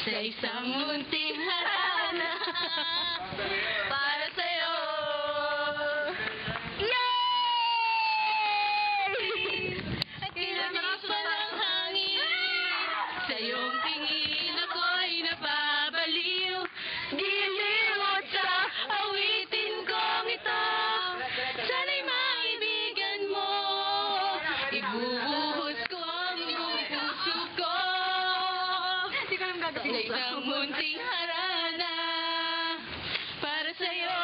Sa isang munting harana para sa'yo. Yay! Kilamig pa ng hangin, sa iyong tingin ako'y napabaliw. Giliw at sa awitin kong ito, sana'y maibigan mo. Ibubuhos ko ang buong puso ko sa isang munting harana para sa'yo.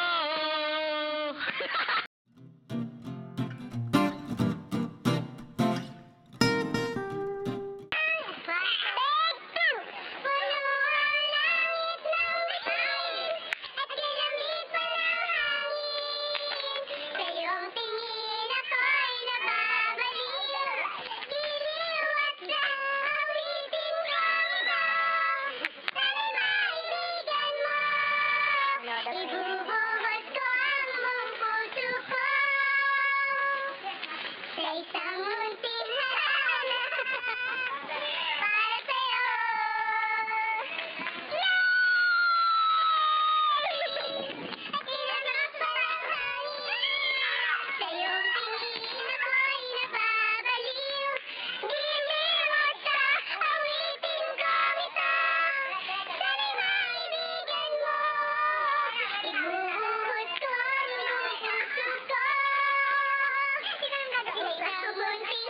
Ibubuhos ko ang buong puso ko sa isang munting harana para sa'yo. At kilamig pa ng hangin, sa iyong tingin ako'y napabaliw. Giliw at sa awitin kong ito, sana'y maibigan mo. Ibubuhos ko ang buong puso ko sa isang munting